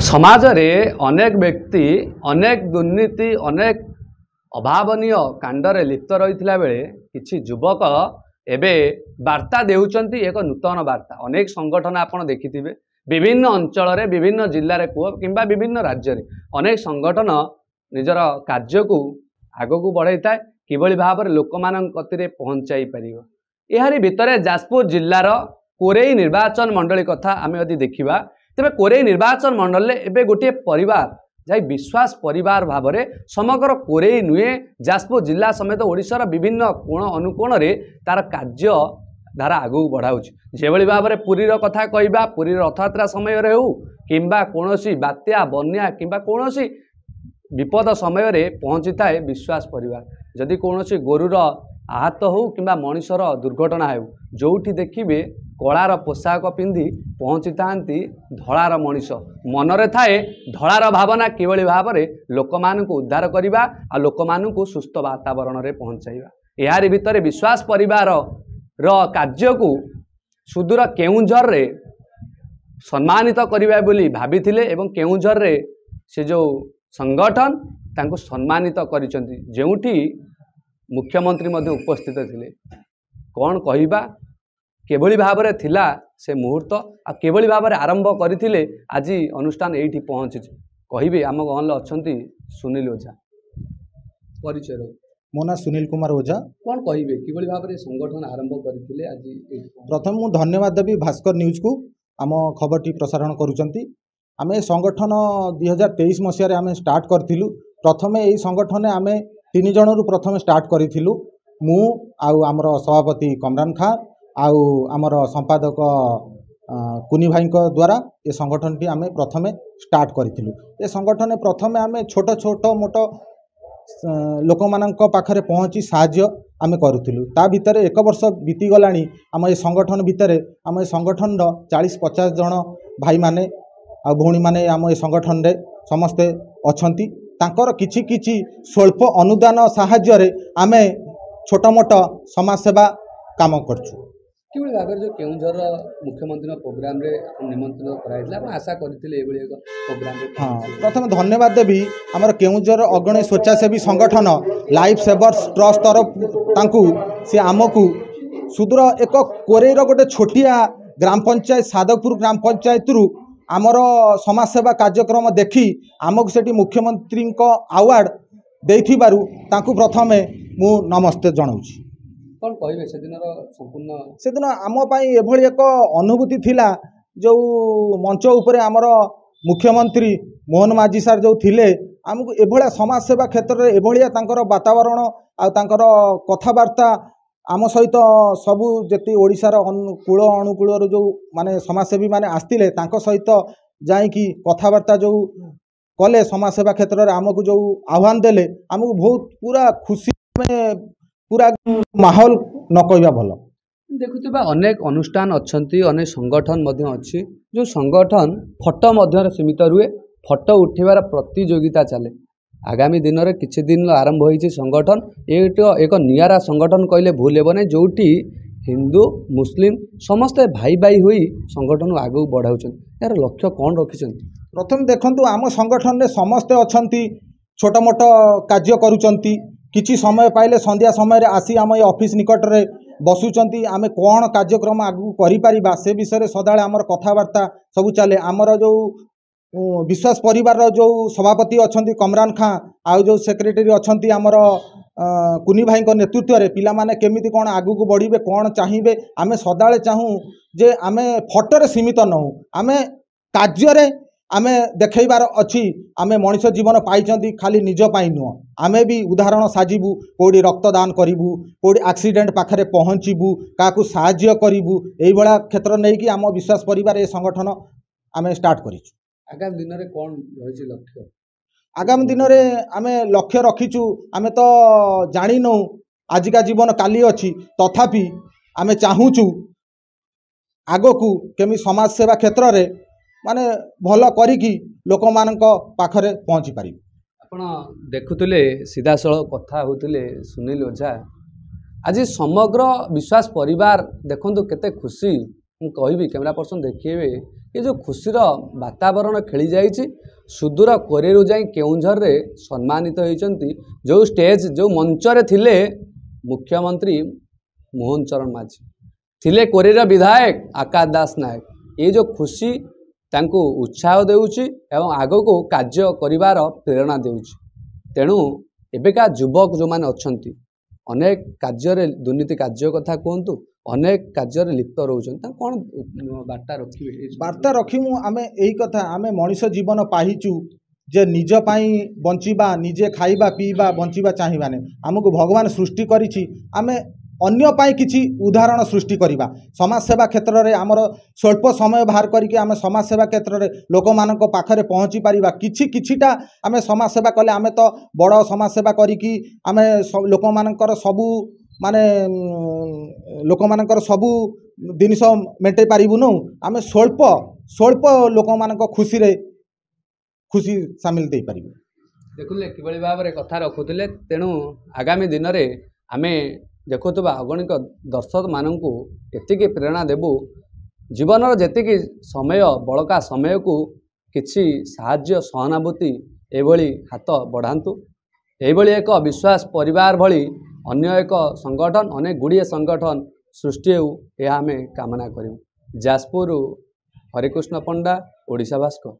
समाज रे अनेक व्यक्ति अनेक दुर्नीति अनेक अभावनीय कांडरे लिप्त रही बेले किछि युवक एबे वार्ता देउचंती एक नूतन वार्ता। अनेक संगठन आपन देखिथिबे विभिन्न अंचल रे विभिन्न जिल्ला रे किंबा विभिन्न राज्य रे अनेक संगठन निजर कार्य को आगो को बढ़ाई थाए किभली भाव लोक मान कतिरे पहुंचाई परिबो। एहारी भितरे जाजपुर जिल्लार कोरेई निर्वाचन मंडली कथा आमे यदि देखिबा तेबे कोरेई निर्वाचन मंडल रे एबे गोटे परिवार जाई विश्वास परिवार भाव में समग्र कोरेई नुहे जाजपुर जिला समेत ओडिशार विभिन्न कोण अनुकोण रे तार कार्य धारा आगू बढ़ाऊँ जो भाव में पुरीर कथा कहवा पुरी रथयात्रा समय रे हो किंबा कोनोसी बात्या बन्या किंबा कोनोसी विपद समय रे पहुँची थाए विश्वास परिवार। जदि कोनोसी गोरुर आहत हो किंबा मनुष्यर दुर्घटना हो जोठी देखिए कलार पोशाक पिंधि पहुँची था धଳାर मनीष मनरे थाए धଳାर भावना किभली भाव में लोक मानू उद्धार करवा आ लोक मानू सुस्थ वातावरण में पहुँचाइबा। यारी भितर विश्वास परिवार कार्य को सुदूर केउंझर रे सम्मानित करिबा बोली भाबिथिले एवं केउंझर रे से जो संगठन तांको सम्मानित करिसंती जेउठी मुख्यमंत्री मध्य उपस्थित थिले। कौन कहवा केभली भाव में थिला से मुहूर्त आ केभली भाव में आरंभ करथिले आज अनुष्ठान एठी पहुँची कहिबे आम गहल अच्छी सुनील ओझा परिचय मो ना सुनील कुमार ओझा। कौन कहबे किभली भाव में संगठन आरंभ करथिले आज प्रथम मु धन्यवाद देवी भास्कर न्यूज को आम खबरटी प्रसारण करुचंती। आमे संगठन 2023 मसीह आमे स्टार्ट करथिलु। प्रथमे एई संगठन आमे 3 जनरु प्रथमे स्टार्ट करिथिलु मु आउ आमर सभापति कमरान खान आउ आमर संपादक कुनी भाई द्वारा ये संगठन टी आमे प्रथमे स्टार्ट करिथिलु। ये संगठन प्रथमे आमे छोट छोट मोट लोक मानक पाखरे पहुँची साहाय्य आमे करुथिलु। ता भितर 1 वर्ष बीती गलानी आम ये संगठन भितर आम ये संगठन 40-50 जन भाई माने आ भौणी माने आम ये संगठन रे समस्ते अछंती। तांकर किछि किछि स्वल्प अनुदान साहाय्य रे आमे छोट मोट समाज सेवा काम करछु। किभली भाव जो केउंझर मुख्यमंत्री प्रोग्राम रे निमंत्रण कराइला आशा करथिले एबोली एक प्रोग्राम रे। हाँ प्रथम धन्यवाद देवी आमर केउंझर अग्रणी स्वेच्छासेवी संगठन लाइफ सेवर्स ट्रस्ट तरफ तांकू से आमकू सुदूर एक कोरेईर गोटे छोटिया ग्राम पंचायत साधकपुर ग्राम पंचायत रु आमर समाज सेवा कार्यक्रम देखी आमको सेठी मुख्यमंत्री अवार्ड देथिबारु तांकू प्रथमे मु नमस्ते जनाउछि। कौन कहबे संपूर्ण सेदिन आम पाई एभली एक अनुभूति थिला जो मंच उपरे आमर मुख्यमंत्री मोहन माझी सार जो थिले आमको एभलिया समाज सेवा क्षेत्र में एभलिया तांकर वातावरण आ तांकर कथबार्ता आम सहित सबू जेती ओडिशार कूल अणुकूल जो माने समाजसेवी माने आस्तिले तांको सहित जाइकी कथबार्ता जो कले समाज सेवा क्षेत्र में आमको जो आह्वान देले आमको बहुत पूरा खुशी में पूरा माहौल न कहवा भल। देखुवा अनेक अनुष्ठान अच्छी अनेक संगठन अच्छी जो संगठन फटो मध्य सीमित रुए फटो उठेबार प्रतियोगिता चले। आगामी दिन में किछि दिन आरंभ होइछि संगठन एक नियारा संगठन कहले भूल हेब नहीं जोटी हिंदू मुस्लिम समस्ते भाई भाई हुई संगठन आगू बढ़ाऊँ यार लक्ष्य कौन रखिंट। प्रथम देखंतु आम संगठन में समस्ते अछंती छोट मोट कार्य करूचंती किछि समय पाइले संध्या समय रे आसी आम ऑफिस निकट रे बसुचंती आमे कौन कार्यक्रम आगू करि परिबा से विषय सदाळे आमर कथबार्ता सबू चले। आमर जो विश्वास परिवार जो सभापति अछंती कमरान खां आउ जो सेक्रेटरी अछंती आमर कुनी भाई नेतृत्व रे पिला माने केमिति कौन आगू को बढ़िबे कौन चाहिए आमे सदाळे चाहूँ जे आमे फटोरे सीमित न हो आमे कार्य रे आमे देखैबार अच्छी आमे मनुष्य जीवन पाइचंती खाली निज पाई नुह आमे भी उदाहरण साजिबू कोडी रक्तदान करिबू कोडी एक्सीडेंट पाखरे पहुँचबू काकू साहाय्य करिबू एई बळा क्षेत्र नै कि आम विश्वास परिवार ए संगठन आमे स्टार्ट करिछु। आगामी दिन में कौन रही लक्ष्य आगामी दिन में आमे लक्ष्य रखीचु आमे तो जानी नौ आजिका जीवन काली अच्छी तथापि आमे चाहूचु आगकू केमी समाज सेवा क्षेत्र रे माने भल करिकी लोक मानक पाखरे पहुँची पारि। आपण देखुले सीधा सळ कथा होउतिले सुनील ओझा आज समग्र विश्वास परिवार देखंतु केते खुशी ମୁଁ କହିବି कैमेरा पर्सन देखिए ये जो खुशीर वातावरण खेली जाइए सुदूर कोरेरू जाई केउंझर रे सम्मानित होइचंती जो स्टेज जो मंच रे थिले मुख्यमंत्री मोहन चरण माझी थिले कोरेर विधायक आकाश दास नायक ये जो खुशी तांको उत्साह देउची एवं आगको कार्य करिवार प्रेरणा देउची तेणु एबेका युवक जो माने अछंती अनेक कार्य दुर्नीति कार्य कथा कहतु अनेक कार्य लिप्त रोचन कौन बार्ता रखिए बार्ता रखिमु आमे एही कथा आमे मनीष जीवन पाहिचु जे निज पाई बंचिबा निजे खाइबा पीबा बंचिबा चाहिबाने हमको भगवान सृष्टि करिछि आमे अन्य पाई किछि उदाहरण सृष्टि करिबा समाज सेवा क्षेत्र रे हमर स्वल्प समय बाहर करिके आमे समाज सेवा क्षेत्र रे लोक मानक पाखरे पहुंची पारिबा किछि किछिटा आमे समाज सेवा कले आमे तो बड़ समाज सेवा करिकी आमे लोक मानकर सबु माने लोक मानकर सबु जिनिस मेटे पारिबुनु आमे स्वल्प स्वल्प लोक मानक खुशी रे खुशी शामिल दे पारिबु देखुले किबळी भाबरे कथा रखुतिले तेणु आगामी दिन रे आमे देखुवा अगणिक दर्शक मानू एतिकी प्रेरणा देबू जीवन जेतिकी समय बड़का समय को किछि साहाय्य सहानुभूति एभली हाथ बढ़ातु एभली एक विश्वास परिवार भली अन्य एक संगठन अनेक गुड़िए संगठन सृष्टि हो यह आम कामना करूँ। जाजपुर हरिकृष्ण पंडा ओडिशा भास्कर।